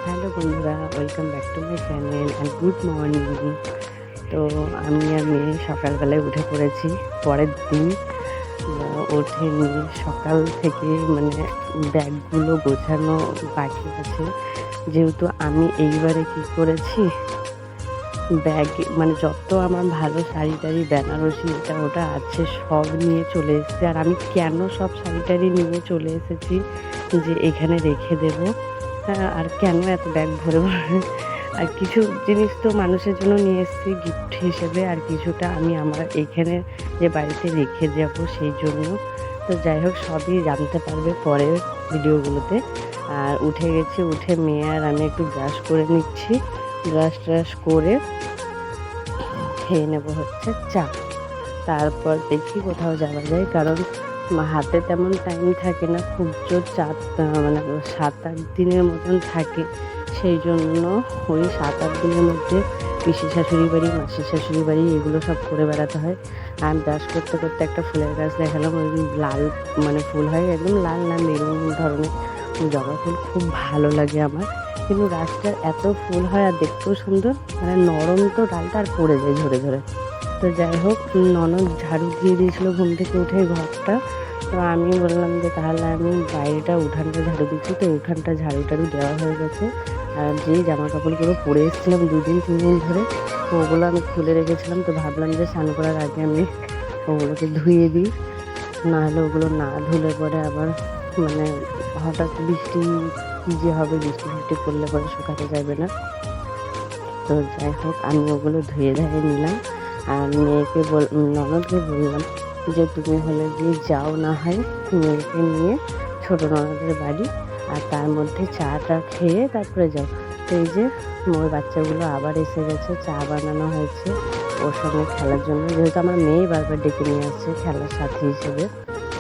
Hello বন্ধুরা, welcome back to my channel and good morning. তো আমি আর মেয়ে সকালবেলায় উঠে পড়েছি। পরের দিন উঠে নিয়ে সকাল থেকে ব্যাগগুলো গোছানো বাকি আছে। যেহেতু আমি এইবারে কি করেছি, ব্যাগ যত আমার ভালো শাড়ি টাড়ি বেনারসি এটা ওটা আছে সব নিয়ে চলে এসেছি। আর আমি কেন সব শাড়ি টাড়ি নিয়ে চলে এসেছি যে এখানে রেখে দেবো, আর কেন এত ব্যাগ ভরে ভরে, আর কিছু জিনিস তো মানুষের জন্য নিয়ে এসেছি গিফট হিসেবে, আর কিছুটা আমি আমার এইখানে যে বাড়িতে রেখে যাব সেই জন্য। তো যাই হোক, সবই জানতে পারবে পরের ভিডিওগুলোতে। আর উঠে গেছি, উঠে মেয়ে আর আমি একটু ব্রাশ করে নিচ্ছি। ব্রাশ ট্রাশ করে খেয়ে নেবো হচ্ছে চা। তারপর দেখি কোথাও যাওয়া যায়, কারণ হাতে তেমন টাইম থাকে না, খুব জোর 7-8 দিনের মতন থাকে। সেই জন্য ওই 7-8 দিনের মধ্যে পিসি শাশুড়ি বাড়ি, মাসি শাশুড়ি বাড়ি এগুলো সব করে বেড়াতে হয়। আর ব্রাশ করতে করতে একটা ফুলের গাছ দেখালাম, ওই লাল ফুল হয়, একদম লাল না মেরুন ধরনের জবা ফুল, খুব ভালো লাগে আমার। কিন্তু গাছটার এত ফুল হয় আর দেখতেও সুন্দর, নরম তো ডালটা, আর পড়ে যায় ঝরে ঝরে। তো যাই হোক, ননদ ঝাড়ু দিয়ে দিয়েছিলো ঘুম থেকে উঠে ঘরটা। তো আমি বললাম যে তাহলে আমি বাইরেটা উঠানটা ঝাড়ু দিচ্ছি। তো উঠানটা ঝাড়ু টাড়ু দেওয়া হয়ে গেছে। আর যেই জামা কাপড়গুলো পরে এসেছিলাম 2-3 দিন ধরে, ওগুলো আমি খুলে রেখেছিলাম। তো ভাবলাম যে স্নান করার আগে আমি ওগুলোকে ধুয়ে দিই, নাহলে ওগুলো না ধুলে পরে আবার হঠাৎ বৃষ্টি কী যে হবে, বৃষ্টি ফিষ্টি পড়লে পরে শুকাতে যাবে না। তো যাই হোক, আমি ওগুলো ধুয়ে ধায়ে নিলাম। আর ননদকে বললাম যে তুমি হলে গিয়ে যাও, না হয় মেয়েকে নিয়ে ছোটো ননদের বাড়ি, আর তার মধ্যে চাটা খেয়ে তারপরে যাও। তো এই যে ওই বাচ্চাগুলো আবার এসে গেছে, চা বানানো হয়েছে ওর সঙ্গে খেলার জন্য। যেহেতু আমার মেয়ে বারবার ডেকে নিয়ে আসছে খেলার সাথী হিসেবে,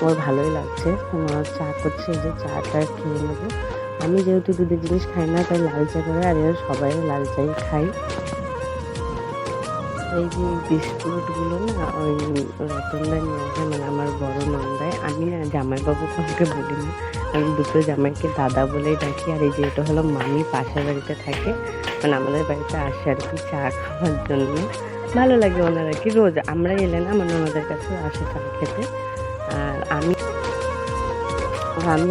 ওর ভালোই লাগছে। ননদ চা করছে, এই যে চাটা খেয়ে নেবো। আমি যেহেতু দুধের জিনিস খাই না, তাই লাল চা করে, আর এরা সবাই লাল চাই খাই। এই যে বিস্কুটগুলো না, ওই রতনদা নিয়ে আসে, আমার বড় নন্দায়। আমি না জামাইবাবু কাউকে বলি না, আমি দুটো জামাইকে দাদা বলেই ডাকি। আর এই যে এটা হলো মামি, পাশের বাড়িতে থাকে, আমাদের বাড়িতে আসে আর কি চা খাওয়ার জন্য। ভালো লাগে ওনারা কি, রোজ আমরা এলে না ওনাদের কাছে আসে চা খেতে। আর আমি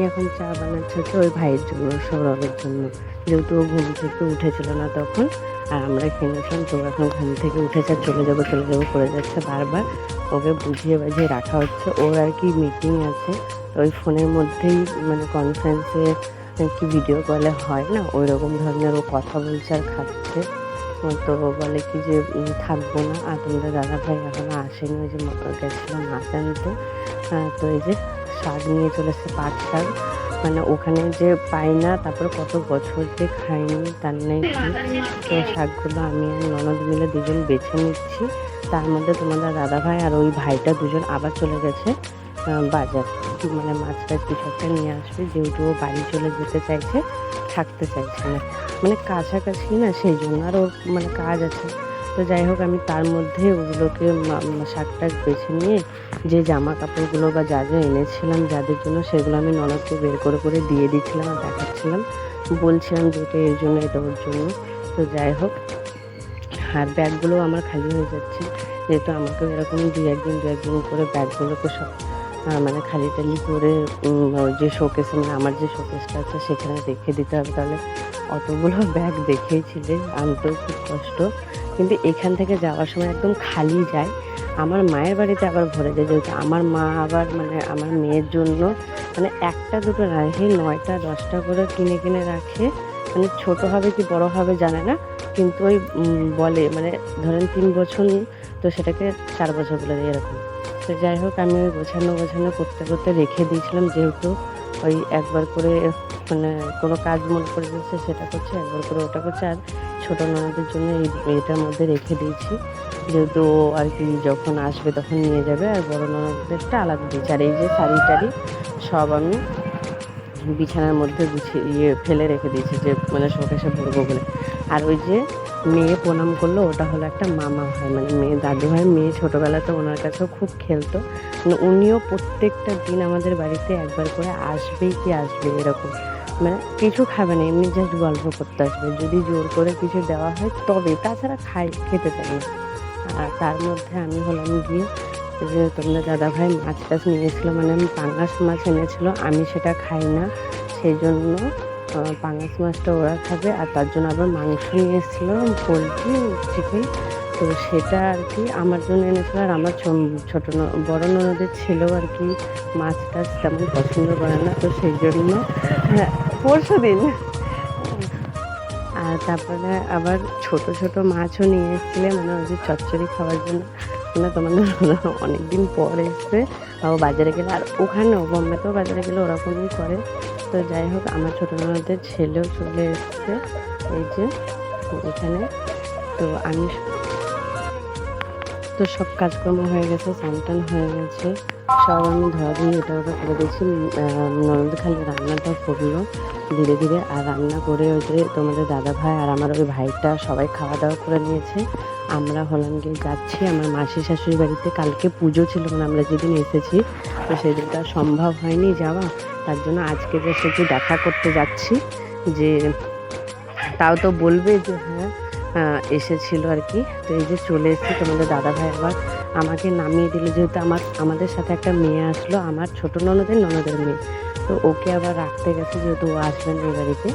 এখন চা বানাচ্ছি হচ্ছে ওই ভাইয়ের জন্য, সৌরভের জন্য, যেহেতু ও ঘুম থেকে উঠেছিল না তখন। আর আমরা খেয়েছিলাম, তো এখন ঘুম থেকে উঠেছে, চলে যাবো করে যাচ্ছে বারবার। ওকে বুঝিয়ে বাজিয়ে রাখা হচ্ছে। ওর আর কি মিটিং আছে, ওই ফোনের মধ্যেই কনফারেন্সে কি ভিডিও কলে হয় না, ওই রকম ধরনের ও কথা বলছে আর খাচ্ছে। তো বলে কি যে থাকবো না। আর তোমাদের দাদা ভাই এখনো আসেনি, ওই যে গেছিলো মাছ আনতে। তো এই যে শাক নিয়ে চলেছে, পাট শাক, ওখানে যে পাই না, তারপরে কত বছর যে খাইনি তার নেই কি। তো শাকগুলো আমি আর ননদ মিলে দুজন বেছে নিচ্ছি। তার মধ্যে তোমাদের দাদা ভাই আর ওই ভাইটা দুজন আবার চলে গেছে বাজার, মাছ টাছ কিছু একটা নিয়ে আসবে। যেহেতু ও বাড়ি চলে যেতে চাইছে, থাকতে চাইছে না, কাছাকাছি না, সেই জন্য। আর ওর কাজ আছে। তো যাই হোক, আমি তার মধ্যে ওগুলোকে শাক টাক বেছে নিয়ে যে জামা কাপড়গুলো বা যা যা এনেছিলাম যাদের জন্য, সেগুলো আমি ননদকে বের করে করে দিয়ে দিচ্ছিলাম আর দেখাচ্ছিলাম, বলছিলাম যে এটা এর জন্য, এটা ওর জন্য। তো যাই হোক, আর ব্যাগগুলো আমার খালি হয়ে যাচ্ছে, যেহেতু আমাকেও এরকম দু একদিন করে ব্যাগগুলোকে সব খালি টালি করে যে শোকেসে, আমার যে শোকেসটা আছে সেখানে রেখে দিতে হবে। তাহলে অতগুলো ব্যাগ দেখেইছিলে, আনতেও খুব কষ্ট। কিন্তু এখান থেকে যাওয়ার সময় একদম খালি যায়। আমার মায়ের বাড়িতে আবার ভরে যায়, যেহেতু আমার মা আবার আমার মেয়ের জন্য একটা দুটো না রেখে 9টা-10টা করে কিনে কিনে রাখে। ছোট হবে কি বড় হবে জানে না, কিন্তু ওই বলে ধরেন 3 বছর, তো সেটাকে 4 বছর বলে দেয় এরকম। তো যাই হোক, আমি ওই গোছানো করতে করতে রেখে দিয়েছিলাম, যেহেতু ওই একবার করে কোনো কাজ মনে করে দিচ্ছে সেটা করছে, একবার করে ওটা করছে। আর ছোটো ননদের জন্য এটার মধ্যে রেখে দিয়েছি, যেহেতু ও আর কি যখন আসবে তখন নিয়ে যাবে। আর বড় ননদেরটা আলাদা দিয়েছি। আর এই যে শাড়ি টাড়ি সব আমি বিছানার মধ্যে গুছিয়ে ফেলে রেখে দিয়েছি, যে শোকেসে ভরবো বলে। আর ওই যে মেয়ে প্রণাম করলো, ওটা হলো একটা মামা হয়, মেয়ে দাদু হয়। মেয়ে ছোটোবেলাতে ওনার কাছেও খুব খেলতো, উনিও প্রত্যেকটা দিন আমাদের বাড়িতে একবার করে আসবেই কি আসবে এরকম। মানে কিছু খাবে না, এমনি জাস্ট গল্প করতে আসবে। যদি জোর করে কিছু দেওয়া হয় তবে, তাছাড়া খেতে চায় না। আর তার মধ্যে আমি হলাম গিয়ে যে তোমাদের দাদাভাই মাছ টাছ নিয়ে এসেছিলো, মানে আমি পাঙ্গাস মাছ এনেছিলো, আমি সেটা খাই না, সেই জন্য পাঙ্গাস মাছটা ওরা খাবে। আর তার জন্য আবার মাংস নিয়ে এসেছিলো, পোলট্রি, চিকেন। তো সেটা আর কি আমার জন্য এনেছিল। আর আমার বড় ননদের ছেলেও আর কি মাছ টাছ তেমন পছন্দ করে না, তো সেই জন্য পরশু দিন। আর তারপরে আবার ছোট ছোট মাছও নিয়ে এসেছিলে, মানে ওই যে চচ্চড়ি খাওয়ার জন্য। মানে তোমাদের অনেকদিন পর এসছে, ও বাজারে গেলে, আর ওখানেও বোম্বেতেও বাজারে গেলে ওরকমই করে। তো যাই হোক, আমার ছোটো ননদের ছেলেও চলে এসছে এই যে এখানে। তো আমি তো সব কাজকর্ম হয়ে গেছে, স্নান হয়ে গেছে, সব আমি ধোয়াধুয়ি এটা ওটা করে দিয়েছি। ননদ খালি রান্নাটা করলো ধীরে ধীরে। আর রান্না করে ওই যে তোমাদের দাদা ভাই আর আমার ওই ভাইটা সবাই খাওয়া দাওয়া করে নিয়েছে। আমরা হলাম গিয়ে যাচ্ছি আমার মাসি শাশুড়ি বাড়িতে। কালকে পুজো ছিল, মানে আমরা যেদিন এসেছি, তো সেদিনটা সম্ভব হয়নি যাওয়া। তার জন্য আজকে যে একটু দেখা করতে যাচ্ছি, যে তাও তো বলবে যে হ্যাঁ এসেছিল আর কি। তো এই যে চলে এসেছি, তোমাদের দাদাভাই আবার আমাকে নামিয়ে দিল, যেহেতু আমাদের সাথে একটা মেয়ে আসলো, আমার ছোটো ননদের মেয়ে। তো ওকে আবার রাখতে গেছে, যেহেতু ও আসবেন এই বাড়িতে,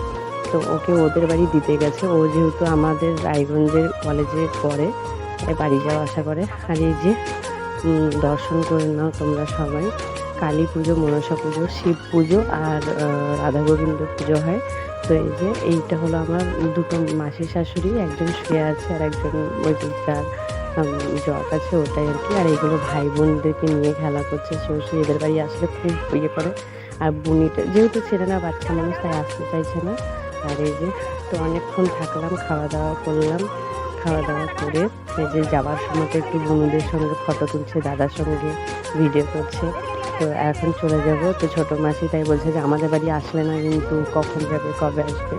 তো ওকে ওদের বাড়ি দিতে গেছে। ও যেহেতু আমাদের রায়গঞ্জের কলেজে পড়ে, তাই বাড়ি যাওয়া আসা করে। আর এই যে দর্শন করে নাও তোমরা সবাই। কালী পুজো, মনসা পুজো, শিব পুজো আর রাধা গোবিন্দ পুজো হয়। তো এই যে এইটা হলো আমার দুটো মাসি শাশুড়ি, একজন শুয়ে আছে আর একজন ওই যার জ্বর আছে ওটাই আর কি। আর এইগুলো ভাই বোনদেরকে নিয়ে খেলা করছে। সে এদের বাড়ি আসলে খুব ইয়ে করে। আর বুনিটা যেহেতু ছেলে না, বাচ্চা মানুষ, তাই আসতে চাইছে না। আর এই যে তো অনেকক্ষণ থাকলাম, খাওয়া দাওয়া করলাম। খাওয়া দাওয়া করে এই যে যাওয়ার সময় তো একটু বন্ধুদের সঙ্গে ফটো তুলছে, দাদার সঙ্গে ভিডিও করছে। তো এখন চলে যাব। তো ছোটো মাসি তাই বলছে যে আমাদের বাড়ি আসলে না, কিন্তু কখন যাবে, কবে আসবে।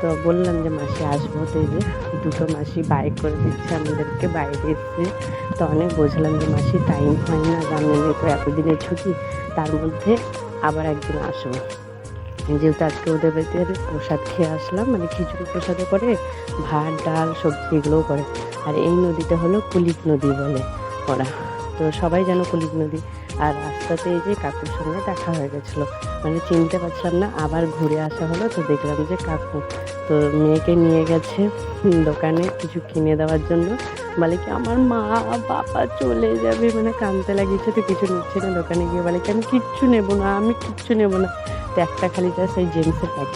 তো বললাম যে মাসি আসবো। তো এই যে দুটো মাসি বাইক করে দিচ্ছে আমাদেরকে, বাইরে এসছে। তো অনেক বোঝালাম যে মাসি টাইম হয় না, জানেন তো এতদিনের ছুটি, তার মধ্যে আবার একদিন আসবো। যেহেতু আজকে ওদের বাড়িতে প্রসাদ খেয়ে আসলাম, মানে খিচুড়ি প্রসাদও করে, ভাত ডাল সবজি এগুলোও করে। আর এই নদীটা হলো কুলিক নদী বলে ওরা, তো সবাই জানো কুলিক নদী। আর রাস্তাতে এই যে কাকুর সঙ্গে দেখা হয়ে গেছিলো, মানে চিনতে পারছিলাম না, আবার ঘুরে আসা হলো। তো দেখলাম যে কাকু তো মেয়েকে নিয়ে গেছে দোকানে কিছু কিনে দেওয়ার জন্য। বলে কি আমার মা বাবা চলে যাবে, মানে কাঁদতে লাগিয়েছে, তো কিছু নিচ্ছে না। দোকানে গিয়ে বলে কি আমি কিচ্ছু নেবো না, আমি কিচ্ছু নেবো না। তো একটা খালি জাস্ট এই জেন্টসের প্যাকেট